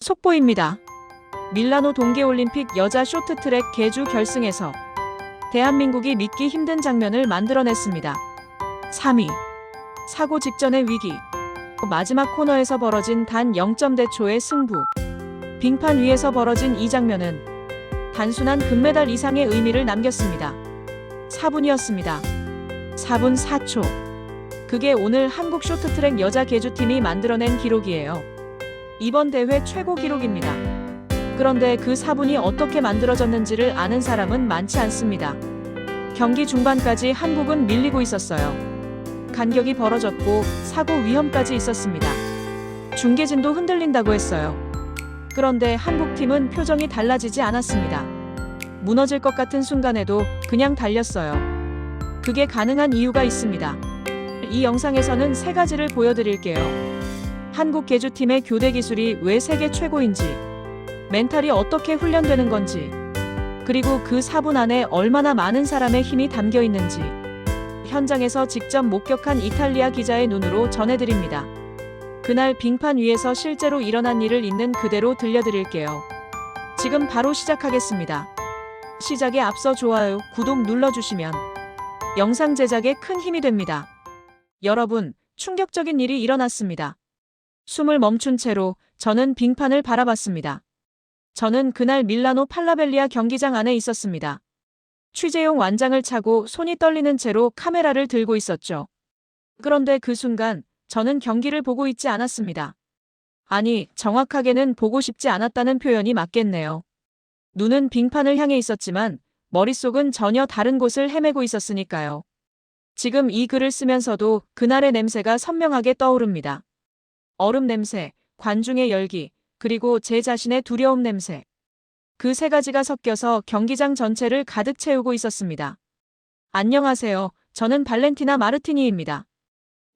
속보입니다. 밀라노 동계올림픽 여자 쇼트트랙 계주 결승에서 대한민국이 믿기 힘든 장면을 만들어냈습니다. 3위. 사고 직전의 위기. 마지막 코너에서 벌어진 단 0점대 초의 승부. 빙판 위에서 벌어진 이 장면은 단순한 금메달 이상의 의미를 남겼습니다. 4분이었습니다. 4분 4초. 그게 오늘 한국 쇼트트랙 여자 계주팀이 만들어낸 기록이에요. 이번 대회 최고 기록입니다. 그런데 그 4분이 어떻게 만들어졌는지를 아는 사람은 많지 않습니다. 경기 중반까지 한국은 밀리고 있었어요. 간격이 벌어졌고 사고 위험까지 있었습니다. 중계진도 흔들린다고 했어요. 그런데 한국팀은 표정이 달라지지 않았습니다. 무너질 것 같은 순간에도 그냥 달렸어요. 그게 가능한 이유가 있습니다. 이 영상에서는 3가지를 보여드릴게요. 한국 계주팀의 교대 기술이 왜 세계 최고인지, 멘탈이 어떻게 훈련되는 건지, 그리고 그 4분 안에 얼마나 많은 사람의 힘이 담겨 있는지 현장에서 직접 목격한 이탈리아 기자의 눈으로 전해드립니다. 그날 빙판 위에서 실제로 일어난 일을 있는 그대로 들려드릴게요. 지금 바로 시작하겠습니다. 시작에 앞서 좋아요, 구독 눌러주시면 영상 제작에 큰 힘이 됩니다. 여러분, 충격적인 일이 일어났습니다. 숨을 멈춘 채로 저는 빙판을 바라봤습니다. 저는 그날 밀라노 팔라벨리아 경기장 안에 있었습니다. 취재용 완장을 차고 손이 떨리는 채로 카메라를 들고 있었죠. 그런데 그 순간 저는 경기를 보고 있지 않았습니다. 아니, 정확하게는 보고 싶지 않았다는 표현이 맞겠네요. 눈은 빙판을 향해 있었지만 머릿속은 전혀 다른 곳을 헤매고 있었으니까요. 지금 이 글을 쓰면서도 그날의 냄새가 선명하게 떠오릅니다. 얼음 냄새, 관중의 열기, 그리고 제 자신의 두려움 냄새. 그 3가지가 섞여서 경기장 전체를 가득 채우고 있었습니다. 안녕하세요. 저는 발렌티나 마르티니입니다.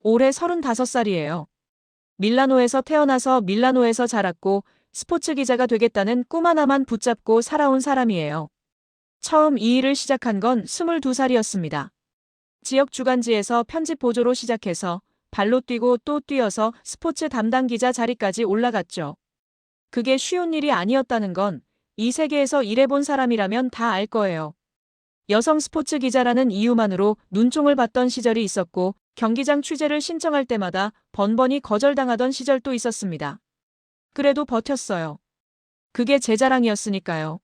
올해 35살이에요. 밀라노에서 태어나서 밀라노에서 자랐고 스포츠 기자가 되겠다는 꿈 하나만 붙잡고 살아온 사람이에요. 처음 이 일을 시작한 건 22살이었습니다. 지역 주간지에서 편집 보조로 시작해서 발로 뛰고 또 뛰어서 스포츠 담당 기자 자리까지 올라갔죠. 그게 쉬운 일이 아니었다는 건 이 세계에서 일해본 사람이라면 다 알 거예요. 여성 스포츠 기자라는 이유만으로 눈총을 받던 시절이 있었고 경기장 취재를 신청할 때마다 번번이 거절당하던 시절도 있었습니다. 그래도 버텼어요. 그게 제 자랑이었으니까요.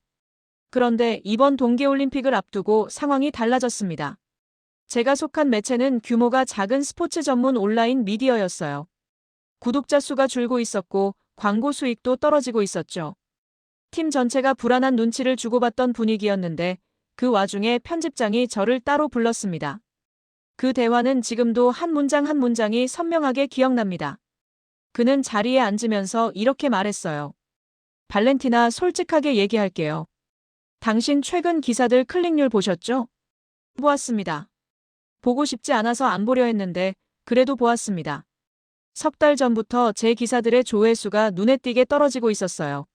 그런데 이번 동계올림픽을 앞두고 상황이 달라졌습니다. 제가 속한 매체는 규모가 작은 스포츠 전문 온라인 미디어였어요. 구독자 수가 줄고 있었고 광고 수익도 떨어지고 있었죠. 팀 전체가 불안한 눈치를 주고받던 분위기였는데 그 와중에 편집장이 저를 따로 불렀습니다. 그 대화는 지금도 한 문장 한 문장이 선명하게 기억납니다. 그는 자리에 앉으면서 이렇게 말했어요. 발렌티나, 솔직하게 얘기할게요. 당신 최근 기사들 클릭률 보셨죠? 보았습니다. 보고 싶지 않아서 안 보려 했는데 그래도 보았습니다. 석 달 전부터 제 기사들의 조회수가 눈에 띄게 떨어지고 있었어요.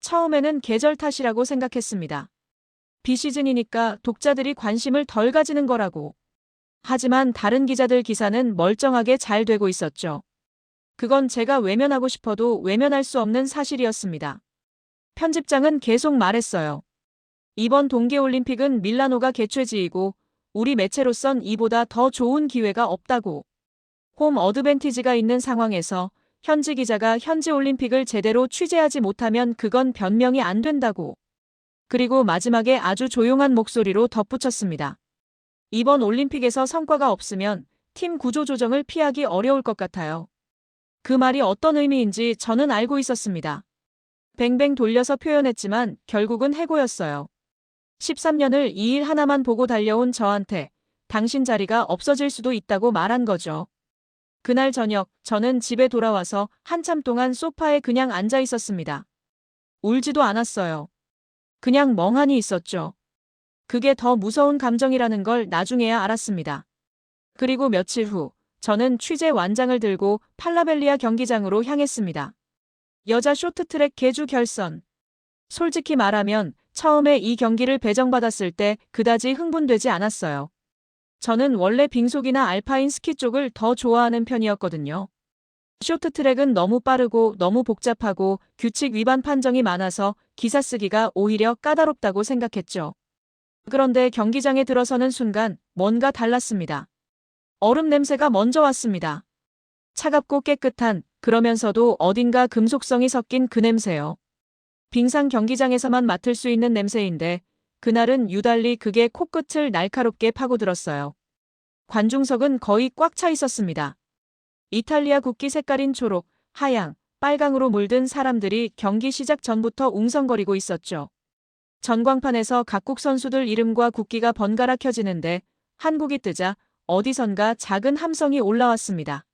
처음에는 계절 탓이라고 생각했습니다. 비시즌이니까 독자들이 관심을 덜 가지는 거라고. 하지만 다른 기자들 기사는 멀쩡하게 잘 되고 있었죠. 그건 제가 외면하고 싶어도 외면할 수 없는 사실이었습니다. 편집장은 계속 말했어요. 이번 동계올림픽은 밀라노가 개최지이고 우리 매체로선 이보다 더 좋은 기회가 없다고. 홈 어드밴티지가 있는 상황에서 현지 기자가 현지 올림픽을 제대로 취재하지 못하면 그건 변명이 안 된다고. 그리고 마지막에 아주 조용한 목소리로 덧붙였습니다. 이번 올림픽에서 성과가 없으면 팀 구조 조정을 피하기 어려울 것 같아요. 그 말이 어떤 의미인지 저는 알고 있었습니다. 뱅뱅 돌려서 표현했지만 결국은 해고였어요. 13년을 이 일 하나만 보고 달려온 저한테 당신 자리가 없어질 수도 있다고 말한 거죠. 그날 저녁 저는 집에 돌아와서 한참 동안 소파에 그냥 앉아 있었습니다. 울지도 않았어요. 그냥 멍하니 있었죠. 그게 더 무서운 감정이라는 걸 나중에야 알았습니다. 그리고 며칠 후 저는 취재 완장을 들고 팔라벨리아 경기장으로 향했습니다. 여자 쇼트트랙 계주 결선. 솔직히 말하면 처음에 이 경기를 배정받았을 때 그다지 흥분되지 않았어요. 저는 원래 빙속이나 알파인 스키 쪽을 더 좋아하는 편이었거든요. 쇼트트랙은 너무 빠르고 너무 복잡하고 규칙 위반 판정이 많아서 기사 쓰기가 오히려 까다롭다고 생각했죠. 그런데 경기장에 들어서는 순간 뭔가 달랐습니다. 얼음 냄새가 먼저 왔습니다. 차갑고 깨끗한, 그러면서도 어딘가 금속성이 섞인 그 냄새요. 빙상 경기장에서만 맡을 수 있는 냄새인데 그날은 유달리 그게 코끝을 날카롭게 파고들었어요. 관중석은 거의 꽉 차 있었습니다. 이탈리아 국기 색깔인 초록, 하양, 빨강으로 물든 사람들이 경기 시작 전부터 웅성거리고 있었죠. 전광판에서 각국 선수들 이름과 국기가 번갈아 켜지는데 한국이 뜨자 어디선가 작은 함성이 올라왔습니다.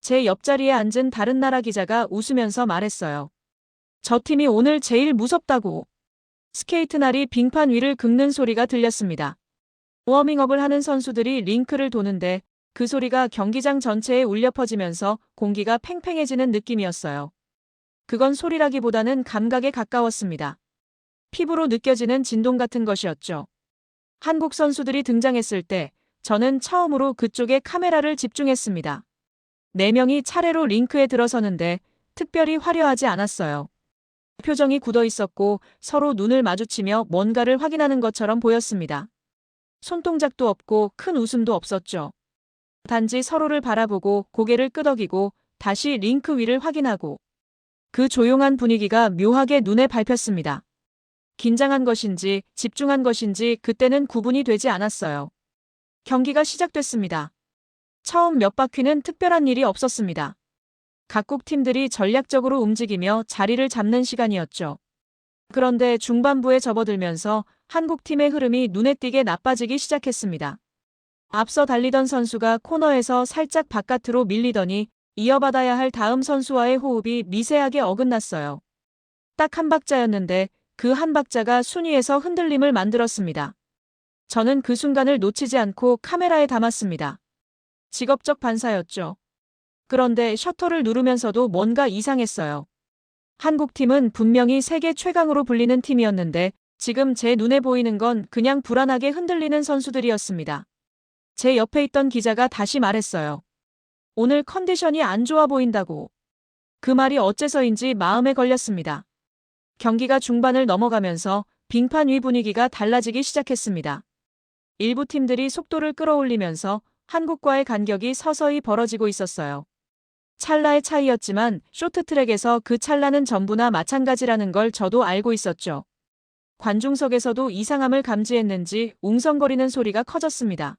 제 옆자리에 앉은 다른 나라 기자가 웃으면서 말했어요. 저 팀이 오늘 제일 무섭다고. 스케이트 날이 빙판 위를 긁는 소리가 들렸습니다. 워밍업을 하는 선수들이 링크를 도는데 그 소리가 경기장 전체에 울려 퍼지면서 공기가 팽팽해지는 느낌이었어요. 그건 소리라기보다는 감각에 가까웠습니다. 피부로 느껴지는 진동 같은 것이었죠. 한국 선수들이 등장했을 때 저는 처음으로 그쪽에 카메라를 집중했습니다. 4명이 차례로 링크에 들어서는데 특별히 화려하지 않았어요. 표정이 굳어 있었고 서로 눈을 마주치며 뭔가를 확인하는 것처럼 보였습니다. 손동작도 없고 큰 웃음도 없었죠. 단지 서로를 바라보고 고개를 끄덕이고 다시 링크 위를 확인하고 그 조용한 분위기가 묘하게 눈에 밟혔습니다. 긴장한 것인지 집중한 것인지 그때는 구분이 되지 않았어요. 경기가 시작됐습니다. 처음 몇 바퀴는 특별한 일이 없었습니다. 각국 팀들이 전략적으로 움직이며 자리를 잡는 시간이었죠. 그런데 중반부에 접어들면서 한국 팀의 흐름이 눈에 띄게 나빠지기 시작했습니다. 앞서 달리던 선수가 코너에서 살짝 바깥으로 밀리더니 이어받아야 할 다음 선수와의 호흡이 미세하게 어긋났어요. 딱 한 박자였는데 그 한 박자가 순위에서 흔들림을 만들었습니다. 저는 그 순간을 놓치지 않고 카메라에 담았습니다. 직업적 반사였죠. 그런데 셔터를 누르면서도 뭔가 이상했어요. 한국팀은 분명히 세계 최강으로 불리는 팀이었는데 지금 제 눈에 보이는 건 그냥 불안하게 흔들리는 선수들이었습니다. 제 옆에 있던 기자가 다시 말했어요. 오늘 컨디션이 안 좋아 보인다고. 그 말이 어째서인지 마음에 걸렸습니다. 경기가 중반을 넘어가면서 빙판 위 분위기가 달라지기 시작했습니다. 일부 팀들이 속도를 끌어올리면서 한국과의 간격이 서서히 벌어지고 있었어요. 찰나의 차이였지만 쇼트트랙에서 그 찰나는 전부나 마찬가지라는 걸 저도 알고 있었죠. 관중석에서도 이상함을 감지했는지 웅성거리는 소리가 커졌습니다.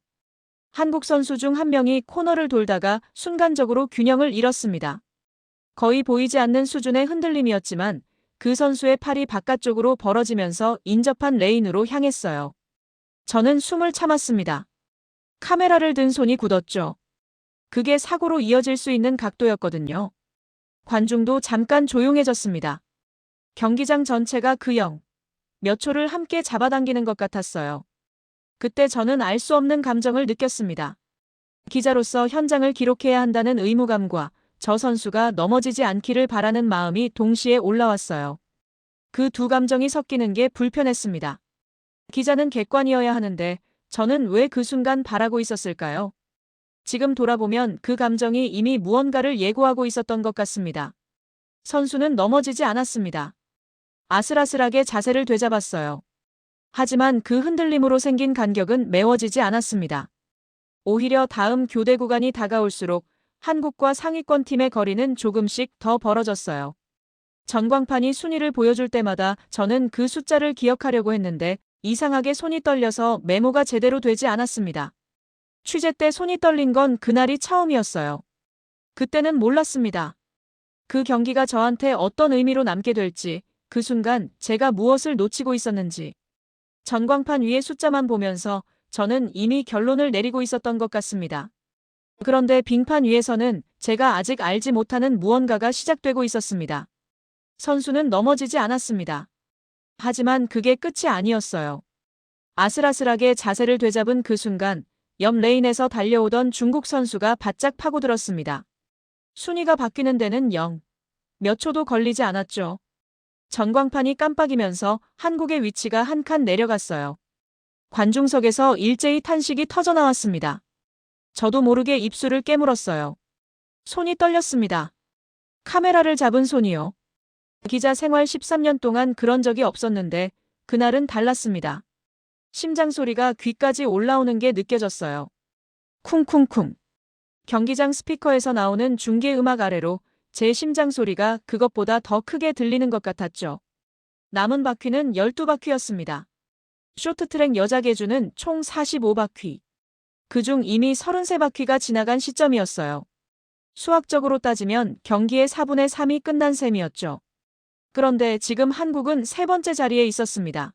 한국 선수 중 한 명이 코너를 돌다가 순간적으로 균형을 잃었습니다. 거의 보이지 않는 수준의 흔들림이었지만 그 선수의 팔이 바깥쪽으로 벌어지면서 인접한 레인으로 향했어요. 저는 숨을 참았습니다. 카메라를 든 손이 굳었죠. 그게 사고로 이어질 수 있는 각도였거든요. 관중도 잠깐 조용해졌습니다. 경기장 전체가 몇 초를 함께 잡아당기는 것 같았어요. 그때 저는 알 수 없는 감정을 느꼈습니다. 기자로서 현장을 기록해야 한다는 의무감과 저 선수가 넘어지지 않기를 바라는 마음이 동시에 올라왔어요. 그 두 감정이 섞이는 게 불편했습니다. 기자는 객관이어야 하는데 저는 왜 그 순간 바라고 있었을까요? 지금 돌아보면 그 감정이 이미 무언가를 예고하고 있었던 것 같습니다. 선수는 넘어지지 않았습니다. 아슬아슬하게 자세를 되잡았어요. 하지만 그 흔들림으로 생긴 간격은 메워지지 않았습니다. 오히려 다음 교대 구간이 다가올수록 한국과 상위권 팀의 거리는 조금씩 더 벌어졌어요. 전광판이 순위를 보여줄 때마다 저는 그 숫자를 기억하려고 했는데 이상하게 손이 떨려서 메모가 제대로 되지 않았습니다. 취재 때 손이 떨린 건 그날이 처음이었어요. 그때는 몰랐습니다. 그 경기가 저한테 어떤 의미로 남게 될지, 그 순간 제가 무엇을 놓치고 있었는지. 전광판 위의 숫자만 보면서 저는 이미 결론을 내리고 있었던 것 같습니다. 그런데 빙판 위에서는 제가 아직 알지 못하는 무언가가 시작되고 있었습니다. 선수는 넘어지지 않았습니다. 하지만 그게 끝이 아니었어요. 아슬아슬하게 자세를 되잡은 그 순간 옆 레인에서 달려오던 중국 선수가 바짝 파고들었습니다. 순위가 바뀌는 데는 몇 초도 걸리지 않았죠. 전광판이 깜빡이면서 한국의 위치가 한 칸 내려갔어요. 관중석에서 일제히 탄식이 터져나왔습니다. 저도 모르게 입술을 깨물었어요. 손이 떨렸습니다. 카메라를 잡은 손이요. 기자 생활 13년 동안 그런 적이 없었는데 그날은 달랐습니다. 심장 소리가 귀까지 올라오는 게 느껴졌어요. 쿵쿵쿵. 경기장 스피커에서 나오는 중계 음악 아래로 제 심장 소리가 그것보다 더 크게 들리는 것 같았죠. 남은 바퀴는 12바퀴였습니다. 쇼트트랙 여자 계주는 총 45바퀴. 그중 이미 33바퀴가 지나간 시점이었어요. 수학적으로 따지면 경기의 4분의 3이 끝난 셈이었죠. 그런데 지금 한국은 세 번째 자리에 있었습니다.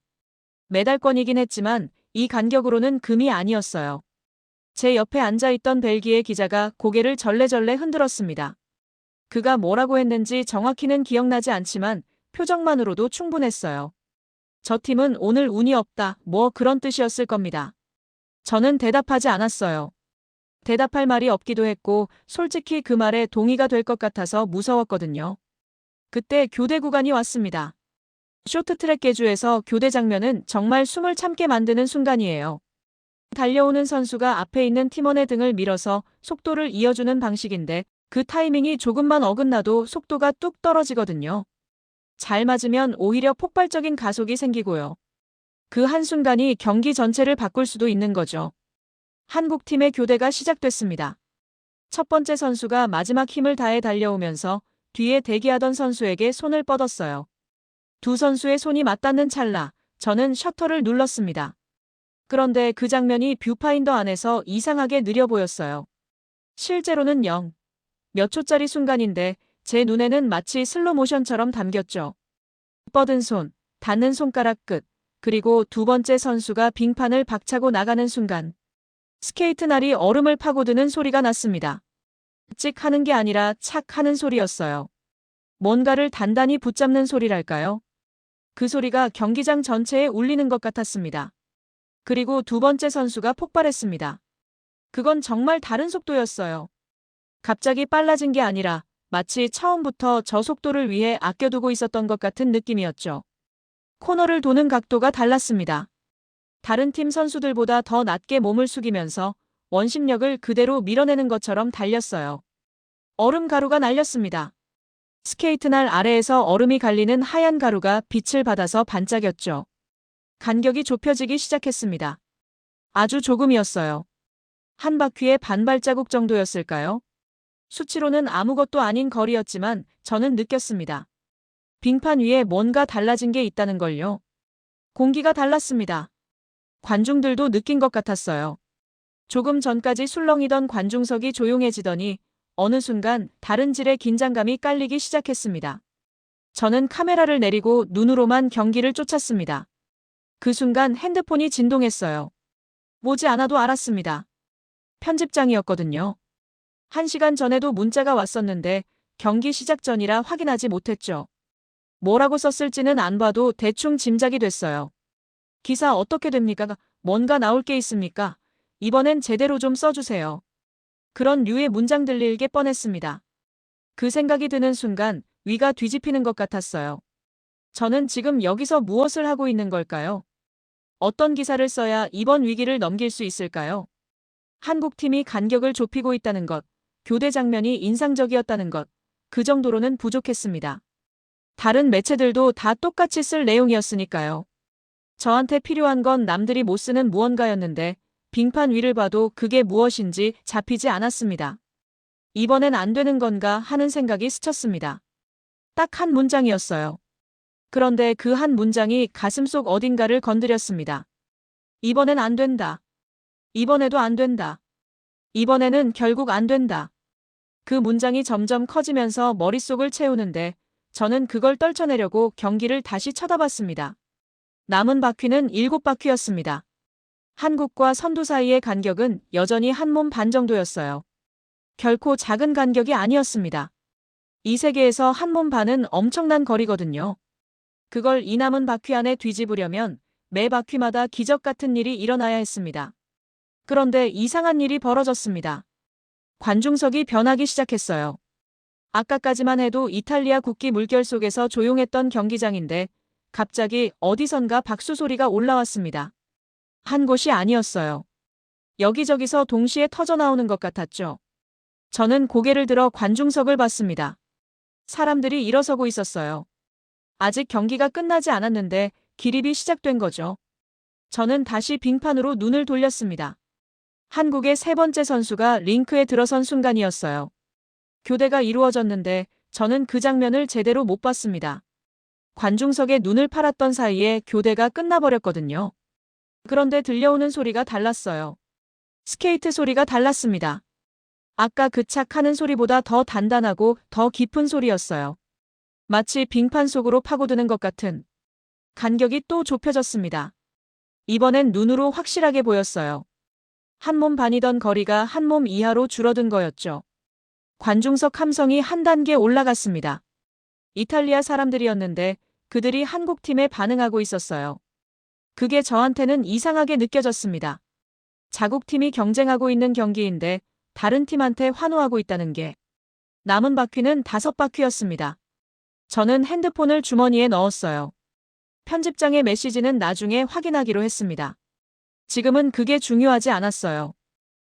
메달권이긴 했지만 이 간격으로는 금이 아니었어요. 제 옆에 앉아있던 벨기에 기자가 고개를 절레절레 흔들었습니다. 그가 뭐라고 했는지 정확히는 기억나지 않지만 표정만으로도 충분했어요. 저 팀은 오늘 운이 없다, 뭐 그런 뜻이었을 겁니다. 저는 대답하지 않았어요. 대답할 말이 없기도 했고 솔직히 그 말에 동의가 될 것 같아서 무서웠거든요. 그때 교대 구간이 왔습니다. 쇼트트랙 계주에서 교대 장면은 정말 숨을 참게 만드는 순간이에요. 달려오는 선수가 앞에 있는 팀원의 등을 밀어서 속도를 이어주는 방식인데 그 타이밍이 조금만 어긋나도 속도가 뚝 떨어지거든요. 잘 맞으면 오히려 폭발적인 가속이 생기고요. 그 한순간이 경기 전체를 바꿀 수도 있는 거죠. 한국팀의 교대가 시작됐습니다. 첫 번째 선수가 마지막 힘을 다해 달려오면서 뒤에 대기하던 선수에게 손을 뻗었어요. 두 선수의 손이 맞닿는 찰나 저는 셔터를 눌렀습니다. 그런데 그 장면이 뷰파인더 안에서 이상하게 느려 보였어요. 실제로는 0. 몇 초짜리 순간인데 제 눈에는 마치 슬로모션처럼 담겼죠. 뻗은 손, 닿는 손가락 끝, 그리고 두 번째 선수가 빙판을 박차고 나가는 순간 스케이트 날이 얼음을 파고드는 소리가 났습니다. 찍 하는 게 아니라 착 하는 소리였어요. 뭔가를 단단히 붙잡는 소리랄까요? 그 소리가 경기장 전체에 울리는 것 같았습니다. 그리고 두 번째 선수가 폭발했습니다. 그건 정말 다른 속도였어요. 갑자기 빨라진 게 아니라 마치 처음부터 저 속도를 위해 아껴두고 있었던 것 같은 느낌이었죠. 코너를 도는 각도가 달랐습니다. 다른 팀 선수들보다 더 낮게 몸을 숙이면서 원심력을 그대로 밀어내는 것처럼 달렸어요. 얼음 가루가 날렸습니다. 스케이트날 아래에서 얼음이 갈리는 하얀 가루가 빛을 받아서 반짝였죠. 간격이 좁혀지기 시작했습니다. 아주 조금이었어요. 한 바퀴에 반 발자국 정도였을까요? 수치로는 아무것도 아닌 거리였지만 저는 느꼈습니다. 빙판 위에 뭔가 달라진 게 있다는 걸요. 공기가 달랐습니다. 관중들도 느낀 것 같았어요. 조금 전까지 술렁이던 관중석이 조용해지더니 어느 순간 다른 질의 긴장감이 깔리기 시작했습니다. 저는 카메라를 내리고 눈으로만 경기를 쫓았습니다. 그 순간 핸드폰이 진동했어요. 보지 않아도 알았습니다. 편집장이었거든요. 1시간 전에도 문자가 왔었는데 경기 시작 전이라 확인하지 못했죠. 뭐라고 썼을지는 안 봐도 대충 짐작이 됐어요. 기사 어떻게 됩니까? 뭔가 나올 게 있습니까? 이번엔 제대로 좀 써주세요. 그런 류의 문장들 읽게 뻔했습니다. 그 생각이 드는 순간 위가 뒤집히는 것 같았어요. 저는 지금 여기서 무엇을 하고 있는 걸까요? 어떤 기사를 써야 이번 위기를 넘길 수 있을까요? 한국팀이 간격을 좁히고 있다는 것, 교대 장면이 인상적이었다는 것, 그 정도로는 부족했습니다. 다른 매체들도 다 똑같이 쓸 내용이었으니까요. 저한테 필요한 건 남들이 못 쓰는 무언가였는데 빙판 위를 봐도 그게 무엇인지 잡히지 않았습니다. 이번엔 안 되는 건가 하는 생각이 스쳤습니다. 딱 한 문장이었어요. 그런데 그 한 문장이 가슴속 어딘가를 건드렸습니다. 이번엔 안 된다. 이번에도 안 된다. 이번에는 결국 안 된다. 그 문장이 점점 커지면서 머릿속을 채우는데 저는 그걸 떨쳐내려고 경기를 다시 쳐다봤습니다. 남은 바퀴는 7바퀴였습니다. 한국과 선두 사이의 간격은 여전히 한 몸 반 정도였어요. 결코 작은 간격이 아니었습니다. 이 세계에서 한 몸 반은 엄청난 거리거든요. 그걸 이 남은 바퀴 안에 뒤집으려면 매 바퀴마다 기적 같은 일이 일어나야 했습니다. 그런데 이상한 일이 벌어졌습니다. 관중석이 변하기 시작했어요. 아까까지만 해도 이탈리아 국기 물결 속에서 조용했던 경기장인데 갑자기 어디선가 박수 소리가 올라왔습니다. 한 곳이 아니었어요. 여기저기서 동시에 터져나오는 것 같았죠. 저는 고개를 들어 관중석을 봤습니다. 사람들이 일어서고 있었어요. 아직 경기가 끝나지 않았는데 기립이 시작된 거죠. 저는 다시 빙판으로 눈을 돌렸습니다. 한국의 세 번째 선수가 링크에 들어선 순간이었어요. 교대가 이루어졌는데 저는 그 장면을 제대로 못 봤습니다. 관중석에 눈을 팔았던 사이에 교대가 끝나버렸거든요. 그런데 들려오는 소리가 달랐어요. 스케이트 소리가 달랐습니다. 아까 그 착 하는 소리보다 더 단단하고 더 깊은 소리였어요. 마치 빙판 속으로 파고드는 것 같은. 간격이 또 좁혀졌습니다. 이번엔 눈으로 확실하게 보였어요. 한 몸 반이던 거리가 한 몸 이하로 줄어든 거였죠. 관중석 함성이 한 단계 올라갔습니다. 이탈리아 사람들이었는데 그들이 한국팀에 반응하고 있었어요. 그게 저한테는 이상하게 느껴졌습니다. 자국팀이 경쟁하고 있는 경기인데 다른 팀한테 환호하고 있다는 게. 남은 바퀴는 5바퀴였습니다. 저는 핸드폰을 주머니에 넣었어요. 편집장의 메시지는 나중에 확인하기로 했습니다. 지금은 그게 중요하지 않았어요.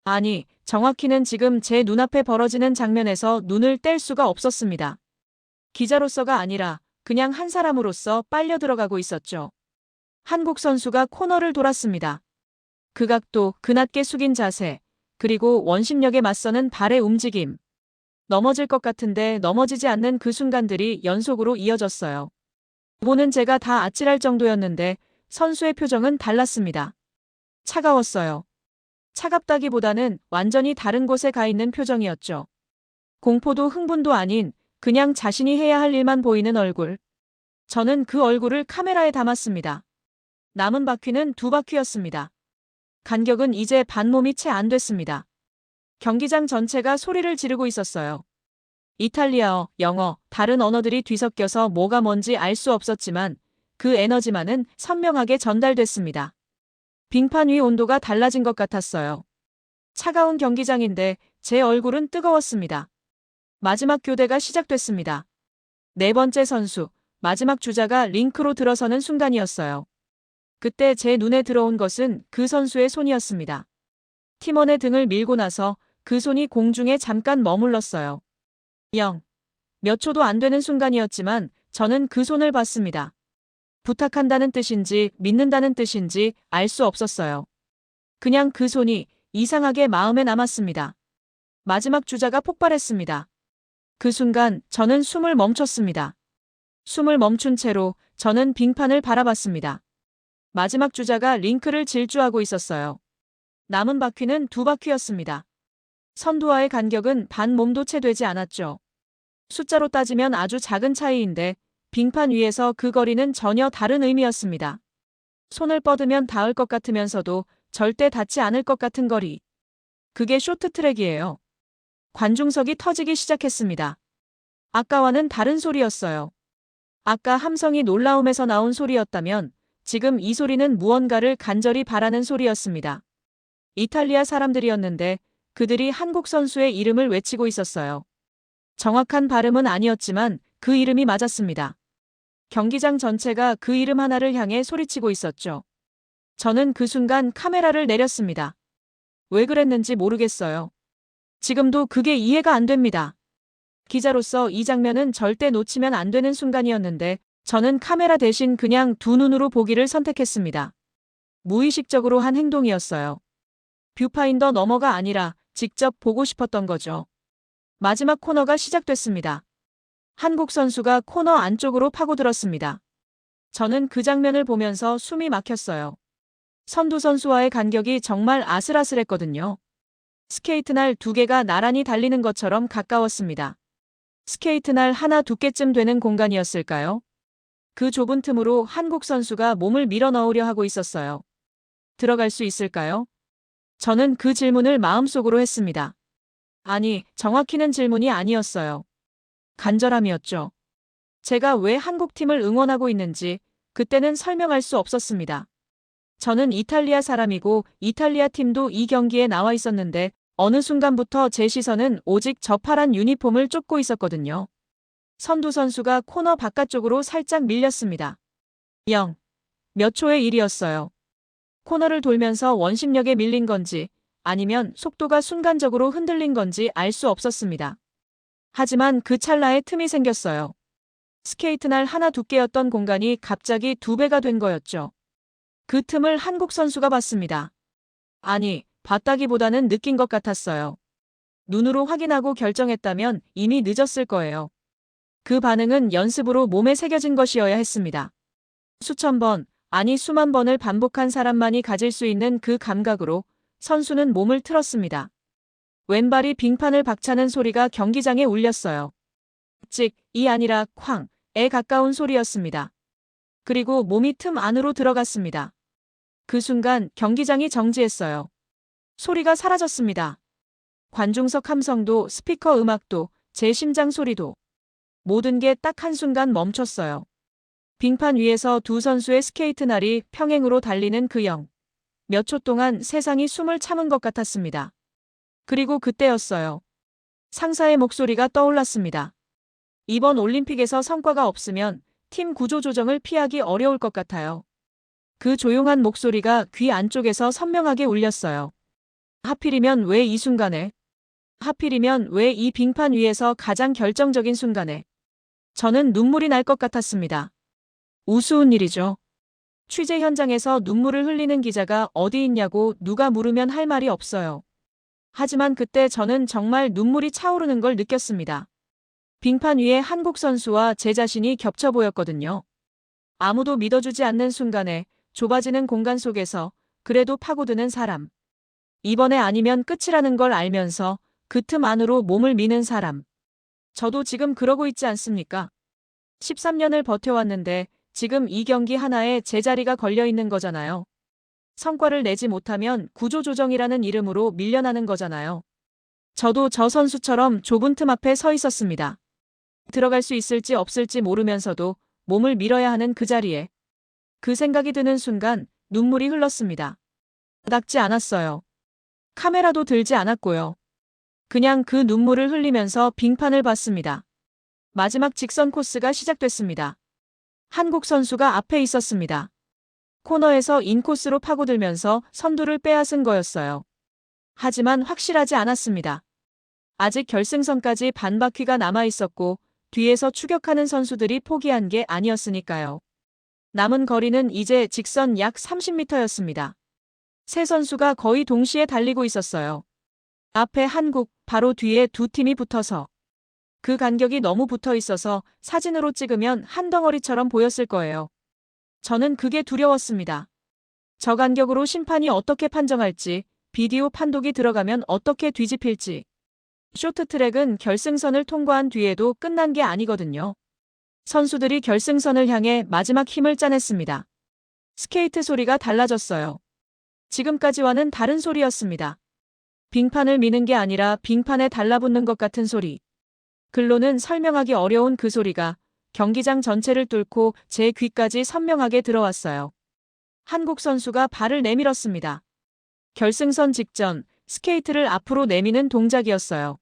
아니, 정확히는 지금 제 눈앞에 벌어지는 장면에서 눈을 뗄 수가 없었습니다. 기자로서가 아니라 그냥 한 사람으로서 빨려 들어가고 있었죠. 한국 선수가 코너를 돌았습니다. 그 각도, 그 낮게 숙인 자세, 그리고 원심력에 맞서는 발의 움직임. 넘어질 것 같은데 넘어지지 않는 그 순간들이 연속으로 이어졌어요. 보는 제가 다 아찔할 정도였는데 선수의 표정은 달랐습니다. 차가웠어요. 차갑다기보다는 완전히 다른 곳에 가 있는 표정이었죠. 공포도 흥분도 아닌 그냥 자신이 해야 할 일만 보이는 얼굴. 저는 그 얼굴을 카메라에 담았습니다. 남은 바퀴는 2바퀴였습니다. 간격은 이제 반몸이 채 안 됐습니다. 경기장 전체가 소리를 지르고 있었어요. 이탈리아어, 영어, 다른 언어들이 뒤섞여서 뭐가 뭔지 알 수 없었지만 그 에너지만은 선명하게 전달됐습니다. 빙판 위 온도가 달라진 것 같았어요. 차가운 경기장인데 제 얼굴은 뜨거웠습니다. 마지막 교대가 시작됐습니다. 네 번째 선수, 마지막 주자가 링크로 들어서는 순간이었어요. 그때 제 눈에 들어온 것은 그 선수의 손이었습니다. 팀원의 등을 밀고 나서 그 손이 공중에 잠깐 머물렀어요. 몇 초도 안 되는 순간이었지만 저는 그 손을 봤습니다. 부탁한다는 뜻인지 믿는다는 뜻인지 알 수 없었어요. 그냥 그 손이 이상하게 마음에 남았습니다. 마지막 주자가 폭발했습니다. 그 순간 저는 숨을 멈췄습니다. 숨을 멈춘 채로 저는 빙판을 바라봤습니다. 마지막 주자가 링크를 질주하고 있었어요. 남은 바퀴는 2바퀴였습니다. 선두와의 간격은 반 몸도 채 되지 않았죠. 숫자로 따지면 아주 작은 차이인데 빙판 위에서 그 거리는 전혀 다른 의미였습니다. 손을 뻗으면 닿을 것 같으면서도 절대 닿지 않을 것 같은 거리. 그게 쇼트트랙이에요. 관중석이 터지기 시작했습니다. 아까와는 다른 소리였어요. 아까 함성이 놀라움에서 나온 소리였다면 지금 이 소리는 무언가를 간절히 바라는 소리였습니다. 이탈리아 사람들이었는데 그들이 한국 선수의 이름을 외치고 있었어요. 정확한 발음은 아니었지만 그 이름이 맞았습니다. 경기장 전체가 그 이름 하나를 향해 소리치고 있었죠. 저는 그 순간 카메라를 내렸습니다. 왜 그랬는지 모르겠어요. 지금도 그게 이해가 안 됩니다. 기자로서 이 장면은 절대 놓치면 안 되는 순간이었는데 저는 카메라 대신 그냥 두 눈으로 보기를 선택했습니다. 무의식적으로 한 행동이었어요. 뷰파인더 너머가 아니라 직접 보고 싶었던 거죠. 마지막 코너가 시작됐습니다. 한국 선수가 코너 안쪽으로 파고들었습니다. 저는 그 장면을 보면서 숨이 막혔어요. 선두 선수와의 간격이 정말 아슬아슬했거든요. 스케이트날 2개가 나란히 달리는 것처럼 가까웠습니다. 스케이트날 하나 두께쯤 되는 공간이었을까요? 그 좁은 틈으로 한국 선수가 몸을 밀어 넣으려 하고 있었어요. 들어갈 수 있을까요? 저는 그 질문을 마음속으로 했습니다. 아니, 정확히는 질문이 아니었어요. 간절함이었죠. 제가 왜 한국팀을 응원하고 있는지 그때는 설명할 수 없었습니다. 저는 이탈리아 사람이고 이탈리아 팀도 이 경기에 나와 있었는데 어느 순간부터 제 시선은 오직 저 파란 유니폼을 쫓고 있었거든요. 선두 선수가 코너 바깥쪽으로 살짝 밀렸습니다. 몇 초의 일이었어요. 코너를 돌면서 원심력에 밀린 건지 아니면 속도가 순간적으로 흔들린 건지 알 수 없었습니다. 하지만 그 찰나에 틈이 생겼어요. 스케이트날 하나 두께였던 공간이 갑자기 2배가 된 거였죠. 그 틈을 한국 선수가 봤습니다. 아니, 봤다기보다는 느낀 것 같았어요. 눈으로 확인하고 결정했다면 이미 늦었을 거예요. 그 반응은 연습으로 몸에 새겨진 것이어야 했습니다. 수천 번, 아니 수만 번을 반복한 사람만이 가질 수 있는 그 감각으로 선수는 몸을 틀었습니다. 왼발이 빙판을 박차는 소리가 경기장에 울렸어요. 찍이 아니라 쾅에 가까운 소리였습니다. 그리고 몸이 틈 안으로 들어갔습니다. 그 순간 경기장이 정지했어요. 소리가 사라졌습니다. 관중석 함성도 스피커 음악도 제 심장 소리도 모든 게 딱 한순간 멈췄어요. 빙판 위에서 두 선수의 스케이트 날이 평행으로 달리는 그 몇 초 동안 세상이 숨을 참은 것 같았습니다. 그리고 그때였어요. 상사의 목소리가 떠올랐습니다. 이번 올림픽에서 성과가 없으면 팀 구조 조정을 피하기 어려울 것 같아요. 그 조용한 목소리가 귀 안쪽에서 선명하게 울렸어요. 하필이면 왜 이 순간에? 하필이면 왜 이 빙판 위에서 가장 결정적인 순간에? 저는 눈물이 날 것 같았습니다. 우스운 일이죠. 취재 현장에서 눈물을 흘리는 기자가 어디 있냐고 누가 물으면 할 말이 없어요. 하지만 그때 저는 정말 눈물이 차오르는 걸 느꼈습니다. 빙판 위에 한국 선수와 제 자신이 겹쳐 보였거든요. 아무도 믿어주지 않는 순간에 좁아지는 공간 속에서 그래도 파고드는 사람. 이번에 아니면 끝이라는 걸 알면서 그 틈 안으로 몸을 미는 사람. 저도 지금 그러고 있지 않습니까? 13년을 버텨왔는데 지금 이 경기 하나에 제 자리가 걸려 있는 거잖아요. 성과를 내지 못하면 구조조정이라는 이름으로 밀려나는 거잖아요. 저도 저 선수처럼 좁은 틈 앞에 서 있었습니다. 들어갈 수 있을지 없을지 모르면서도 몸을 밀어야 하는 그 자리에. 그 생각이 드는 순간 눈물이 흘렀습니다. 닦지 않았어요. 카메라도 들지 않았고요. 그냥 그 눈물을 흘리면서 빙판을 봤습니다. 마지막 직선 코스가 시작됐습니다. 한국 선수가 앞에 있었습니다. 코너에서 인코스로 파고들면서 선두를 빼앗은 거였어요. 하지만 확실하지 않았습니다. 아직 결승선까지 반 바퀴가 남아 있었고 뒤에서 추격하는 선수들이 포기한 게 아니었으니까요. 남은 거리는 이제 직선 약 30m였습니다. 세 선수가 거의 동시에 달리고 있었어요. 앞에 한국, 바로 뒤에 두 팀이 붙어서. 그 간격이 너무 붙어 있어서 사진으로 찍으면 한 덩어리처럼 보였을 거예요. 저는 그게 두려웠습니다. 저 간격으로 심판이 어떻게 판정할지, 비디오 판독이 들어가면 어떻게 뒤집힐지. 쇼트트랙은 결승선을 통과한 뒤에도 끝난 게 아니거든요. 선수들이 결승선을 향해 마지막 힘을 짜냈습니다. 스케이트 소리가 달라졌어요. 지금까지와는 다른 소리였습니다. 빙판을 미는 게 아니라 빙판에 달라붙는 것 같은 소리. 글로는 설명하기 어려운 그 소리가 경기장 전체를 뚫고 제 귀까지 선명하게 들어왔어요. 한국 선수가 발을 내밀었습니다. 결승선 직전 스케이트를 앞으로 내미는 동작이었어요.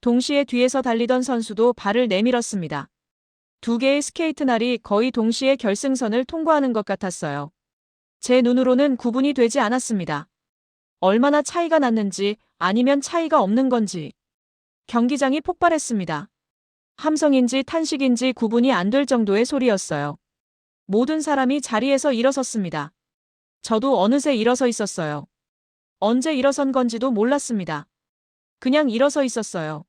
동시에 뒤에서 달리던 선수도 발을 내밀었습니다. 두 개의 스케이트 날이 거의 동시에 결승선을 통과하는 것 같았어요. 제 눈으로는 구분이 되지 않았습니다. 얼마나 차이가 났는지 아니면 차이가 없는 건지. 경기장이 폭발했습니다. 함성인지 탄식인지 구분이 안 될 정도의 소리였어요. 모든 사람이 자리에서 일어섰습니다. 저도 어느새 일어서 있었어요. 언제 일어선 건지도 몰랐습니다. 그냥 일어서 있었어요.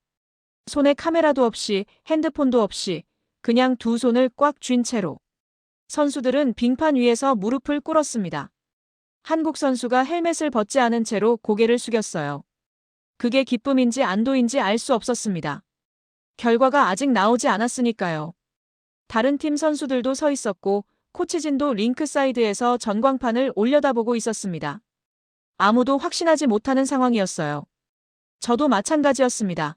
손에 카메라도 없이 핸드폰도 없이 그냥 두 손을 꽉 쥔 채로. 선수들은 빙판 위에서 무릎을 꿇었습니다. 한국 선수가 헬멧을 벗지 않은 채로 고개를 숙였어요. 그게 기쁨인지 안도인지 알 수 없었습니다. 결과가 아직 나오지 않았으니까요. 다른 팀 선수들도 서 있었고 코치진도 링크 사이드에서 전광판을 올려다보고 있었습니다. 아무도 확신하지 못하는 상황이었어요. 저도 마찬가지였습니다.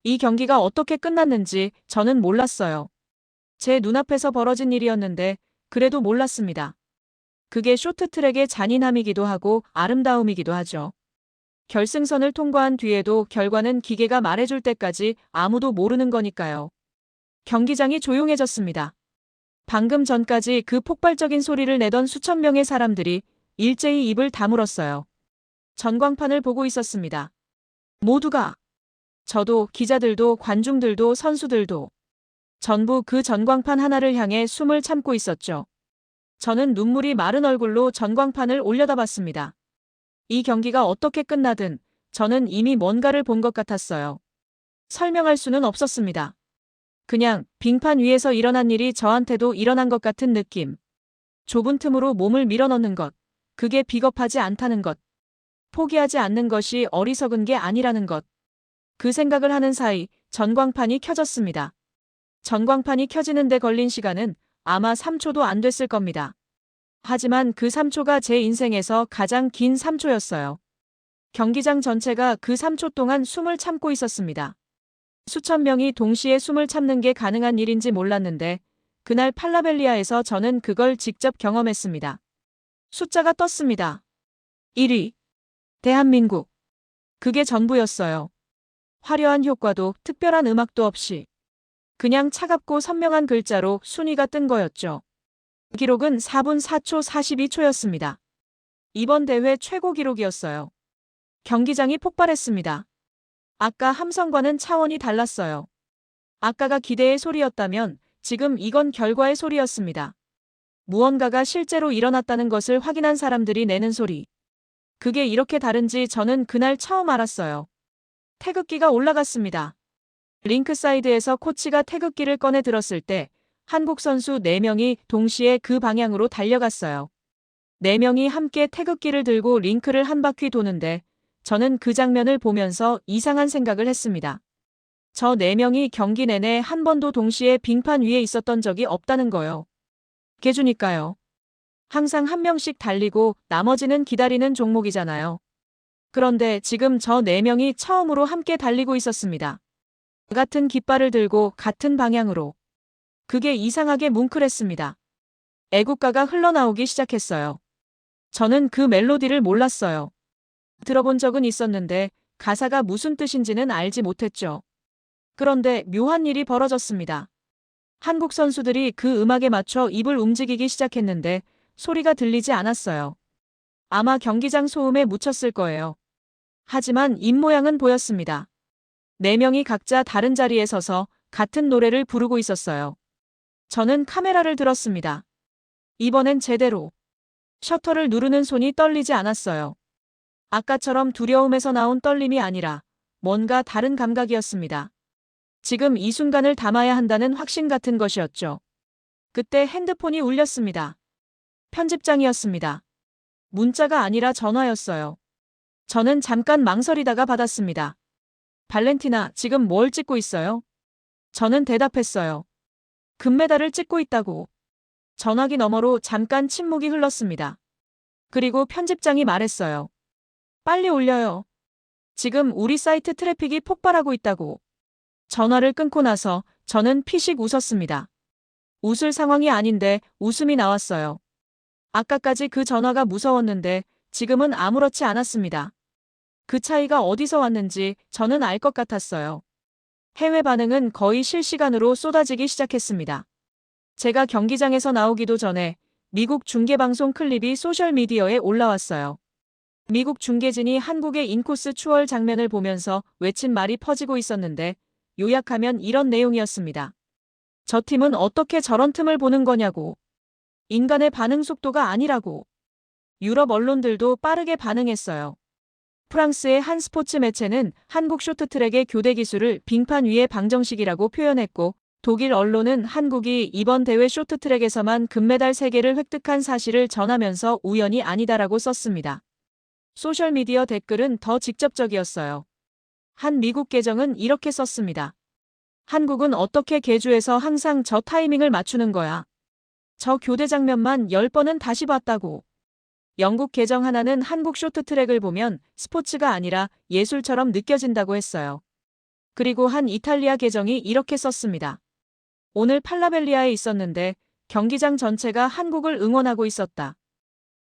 이 경기가 어떻게 끝났는지 저는 몰랐어요. 제 눈앞에서 벌어진 일이었는데 그래도 몰랐습니다. 그게 쇼트트랙의 잔인함이기도 하고 아름다움이기도 하죠. 결승선을 통과한 뒤에도 결과는 기계가 말해줄 때까지 아무도 모르는 거니까요. 경기장이 조용해졌습니다. 방금 전까지 그 폭발적인 소리를 내던 수천 명의 사람들이 일제히 입을 다물었어요. 전광판을 보고 있었습니다. 모두가 저도, 기자들도, 관중들도, 선수들도 전부 그 전광판 하나를 향해 숨을 참고 있었죠. 저는 눈물이 마른 얼굴로 전광판을 올려다봤습니다. 이 경기가 어떻게 끝나든 저는 이미 뭔가를 본 것 같았어요. 설명할 수는 없었습니다. 그냥 빙판 위에서 일어난 일이 저한테도 일어난 것 같은 느낌. 좁은 틈으로 몸을 밀어넣는 것. 그게 비겁하지 않다는 것. 포기하지 않는 것이 어리석은 게 아니라는 것. 그 생각을 하는 사이 전광판이 켜졌습니다. 전광판이 켜지는 데 걸린 시간은 아마 3초도 안 됐을 겁니다. 하지만 그 3초가 제 인생에서 가장 긴 3초였어요. 경기장 전체가 그 3초 동안 숨을 참고 있었습니다. 수천 명이 동시에 숨을 참는 게 가능한 일인지 몰랐는데 그날 팔라벨리아에서 저는 그걸 직접 경험했습니다. 숫자가 떴습니다. 1위. 대한민국. 그게 전부였어요. 화려한 효과도 특별한 음악도 없이 그냥 차갑고 선명한 글자로 순위가 뜬 거였죠. 기록은 4분 4초 42초였습니다. 이번 대회 최고 기록이었어요. 경기장이 폭발했습니다. 아까 함성과는 차원이 달랐어요. 아까가 기대의 소리였다면 지금 이건 결과의 소리였습니다. 무언가가 실제로 일어났다는 것을 확인한 사람들이 내는 소리. 그게 이렇게 다른지 저는 그날 처음 알았어요. 태극기가 올라갔습니다. 링크사이드에서 코치가 태극기를 꺼내 들었을 때 한국 선수 4명이 동시에 그 방향으로 달려갔어요. 4명이 함께 태극기를 들고 링크를 한 바퀴 도는데 저는 그 장면을 보면서 이상한 생각을 했습니다. 저 4명이 경기 내내 한 번도 동시에 빙판 위에 있었던 적이 없다는 거요. 개주니까요. 항상 한 명씩 달리고 나머지는 기다리는 종목이잖아요. 그런데 지금 저 4명이 처음으로 함께 달리고 있었습니다. 같은 깃발을 들고 같은 방향으로. 그게 이상하게 뭉클했습니다. 애국가가 흘러나오기 시작했어요. 저는 그 멜로디를 몰랐어요. 들어본 적은 있었는데 가사가 무슨 뜻인지는 알지 못했죠. 그런데 묘한 일이 벌어졌습니다. 한국 선수들이 그 음악에 맞춰 입을 움직이기 시작했는데 소리가 들리지 않았어요. 아마 경기장 소음에 묻혔을 거예요. 하지만 입모양은 보였습니다. 4명이 각자 다른 자리에 서서 같은 노래를 부르고 있었어요. 저는 카메라를 들었습니다. 이번엔 제대로. 셔터를 누르는 손이 떨리지 않았어요. 아까처럼 두려움에서 나온 떨림이 아니라 뭔가 다른 감각이었습니다. 지금 이 순간을 담아야 한다는 확신 같은 것이었죠. 그때 핸드폰이 울렸습니다. 편집장이었습니다. 문자가 아니라 전화였어요. 저는 잠깐 망설이다가 받았습니다. 발렌티나, 지금 뭘 찍고 있어요? 저는 대답했어요. 금메달을 찍고 있다고. 전화기 너머로 잠깐 침묵이 흘렀습니다. 그리고 편집장이 말했어요. 빨리 올려요. 지금 우리 사이트 트래픽이 폭발하고 있다고. 전화를 끊고 나서 저는 피식 웃었습니다. 웃을 상황이 아닌데 웃음이 나왔어요. 아까까지 그 전화가 무서웠는데 지금은 아무렇지 않았습니다. 그 차이가 어디서 왔는지 저는 알 것 같았어요. 해외 반응은 거의 실시간으로 쏟아지기 시작했습니다. 제가 경기장에서 나오기도 전에 미국 중계방송 클립이 소셜미디어에 올라왔어요. 미국 중계진이 한국의 인코스 추월 장면을 보면서 외친 말이 퍼지고 있었는데 요약하면 이런 내용이었습니다. 저 팀은 어떻게 저런 틈을 보는 거냐고. 인간의 반응 속도가 아니라고. 유럽 언론들도 빠르게 반응했어요. 프랑스의 한 스포츠 매체는 한국 쇼트트랙의 교대 기술을 빙판 위의 방정식이라고 표현했고 독일 언론은 한국이 이번 대회 쇼트트랙에서만 금메달 3개를 획득한 사실을 전하면서 우연이 아니다라고 썼습니다. 소셜미디어 댓글은 더 직접적이었어요. 한 미국 계정은 이렇게 썼습니다. 한국은 어떻게 계주에서 항상 저 타이밍을 맞추는 거야. 저 교대 장면만 10번은 다시 봤다고. 영국 계정 하나는 한국 쇼트트랙을 보면 스포츠가 아니라 예술처럼 느껴진다고 했어요. 그리고 한 이탈리아 계정이 이렇게 썼습니다. 오늘 팔라벨리아에 있었는데 경기장 전체가 한국을 응원하고 있었다.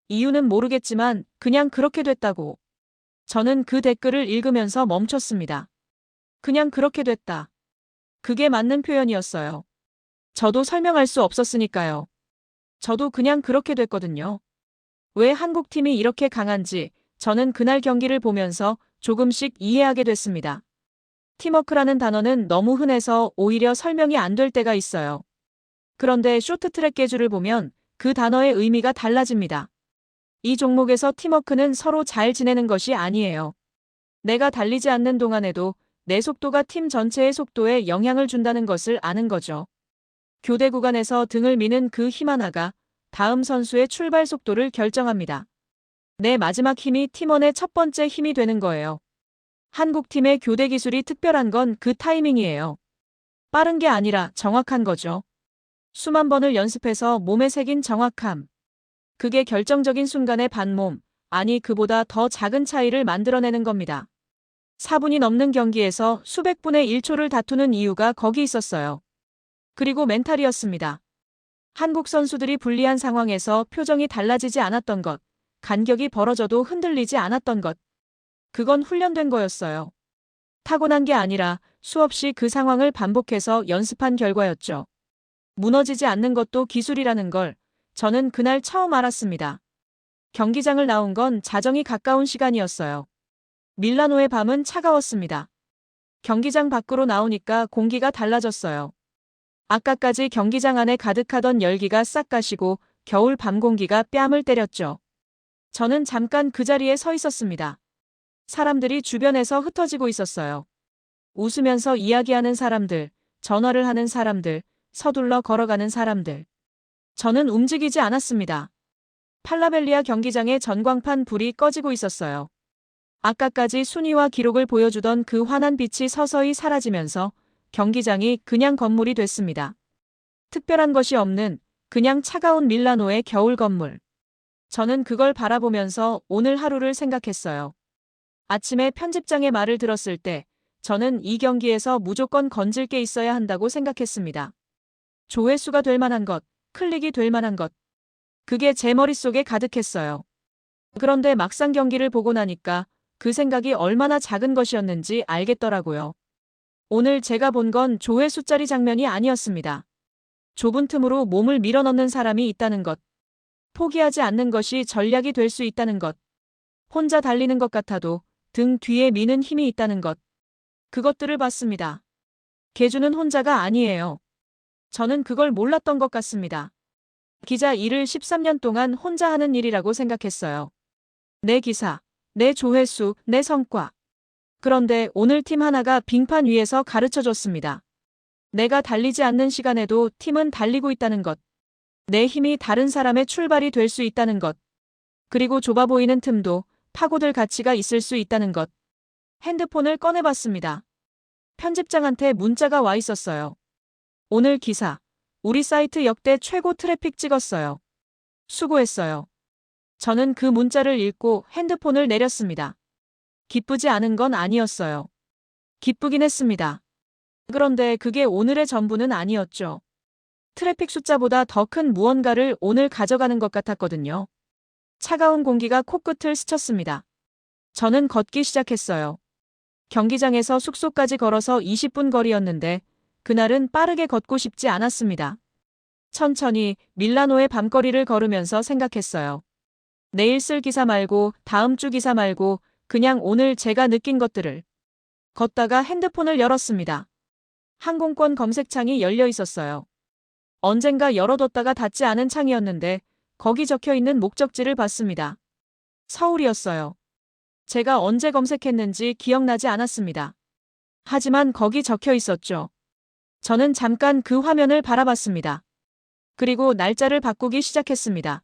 이유는 모르겠지만 그냥 그렇게 됐다고. 저는 그 댓글을 읽으면서 멈췄습니다. 그냥 그렇게 됐다. 그게 맞는 표현이었어요. 저도 설명할 수 없었으니까요. 저도 그냥 그렇게 됐거든요. 왜 한국팀이 이렇게 강한지 저는 그날 경기를 보면서 조금씩 이해하게 됐습니다. 팀워크라는 단어는 너무 흔해서 오히려 설명이 안 될 때가 있어요. 그런데 쇼트트랙 계주를 보면 그 단어의 의미가 달라집니다. 이 종목에서 팀워크는 서로 잘 지내는 것이 아니에요. 내가 달리지 않는 동안에도 내 속도가 팀 전체의 속도에 영향을 준다는 것을 아는 거죠. 교대 구간에서 등을 미는 그 힘 하나가 다음 선수의 출발 속도를 결정합니다. 내 마지막 힘이 팀원의 첫 번째 힘이 되는 거예요. 한국팀의 교대 기술이 특별한 건 그 타이밍이에요. 빠른 게 아니라 정확한 거죠. 수만 번을 연습해서 몸에 새긴 정확함. 그게 결정적인 순간의 반몸, 아니 그보다 더 작은 차이를 만들어내는 겁니다. 4분이 넘는 경기에서 수백 분의 1초를 다투는 이유가 거기 있었어요. 그리고 멘탈이었습니다. 한국 선수들이 불리한 상황에서 표정이 달라지지 않았던 것, 간격이 벌어져도 흔들리지 않았던 것. 그건 훈련된 거였어요. 타고난 게 아니라 수없이 그 상황을 반복해서 연습한 결과였죠. 무너지지 않는 것도 기술이라는 걸 저는 그날 처음 알았습니다. 경기장을 나온 건 자정이 가까운 시간이었어요. 밀라노의 밤은 차가웠습니다. 경기장 밖으로 나오니까 공기가 달라졌어요. 아까까지 경기장 안에 가득하던 열기가 싹 가시고 겨울 밤 공기가 뺨을 때렸죠. 저는 잠깐 그 자리에 서 있었습니다. 사람들이 주변에서 흩어지고 있었어요. 웃으면서 이야기하는 사람들, 전화를 하는 사람들, 서둘러 걸어가는 사람들. 저는 움직이지 않았습니다. 팔라벨리아 경기장의 전광판 불이 꺼지고 있었어요. 아까까지 순위와 기록을 보여주던 그 환한 빛이 서서히 사라지면서 경기장이 그냥 건물이 됐습니다. 특별한 것이 없는 그냥 차가운 밀라노의 겨울 건물. 저는 그걸 바라보면서 오늘 하루를 생각했어요. 아침에 편집장의 말을 들었을 때 저는 이 경기에서 무조건 건질 게 있어야 한다고 생각했습니다. 조회수가 될 만한 것, 클릭이 될 만한 것. 그게 제 머릿속에 가득했어요. 그런데 막상 경기를 보고 나니까 그 생각이 얼마나 작은 것이었는지 알겠더라고요. 오늘 제가 본 건 조회수짜리 장면이 아니었습니다. 좁은 틈으로 몸을 밀어넣는 사람이 있다는 것. 포기하지 않는 것이 전략이 될 수 있다는 것. 혼자 달리는 것 같아도 등 뒤에 미는 힘이 있다는 것. 그것들을 봤습니다. 계주는 혼자가 아니에요. 저는 그걸 몰랐던 것 같습니다. 기자 일을 13년 동안 혼자 하는 일이라고 생각했어요. 내 기사, 내 조회수, 내 성과. 그런데 오늘 팀 하나가 빙판 위에서 가르쳐줬습니다. 내가 달리지 않는 시간에도 팀은 달리고 있다는 것. 내 힘이 다른 사람의 출발이 될 수 있다는 것. 그리고 좁아 보이는 틈도 파고들 가치가 있을 수 있다는 것. 핸드폰을 꺼내봤습니다. 편집장한테 문자가 와 있었어요. 오늘 기사. 우리 사이트 역대 최고 트래픽 찍었어요. 수고했어요. 저는 그 문자를 읽고 핸드폰을 내렸습니다. 기쁘지 않은 건 아니었어요. 기쁘긴 했습니다. 그런데 그게 오늘의 전부는 아니었죠. 트래픽 숫자보다 더 큰 무언가를 오늘 가져가는 것 같았거든요. 차가운 공기가 코끝을 스쳤습니다. 저는 걷기 시작했어요. 경기장에서 숙소까지 걸어서 20분 거리였는데 그날은 빠르게 걷고 싶지 않았습니다. 천천히 밀라노의 밤거리를 걸으면서 생각했어요. 내일 쓸 기사 말고 다음 주 기사 말고 그냥 오늘 제가 느낀 것들을. 걷다가 핸드폰을 열었습니다. 항공권 검색창이 열려 있었어요. 언젠가 열어뒀다가 닫지 않은 창이었는데 거기 적혀 있는 목적지를 봤습니다. 서울이었어요. 제가 언제 검색했는지 기억나지 않았습니다. 하지만 거기 적혀 있었죠. 저는 잠깐 그 화면을 바라봤습니다. 그리고 날짜를 바꾸기 시작했습니다.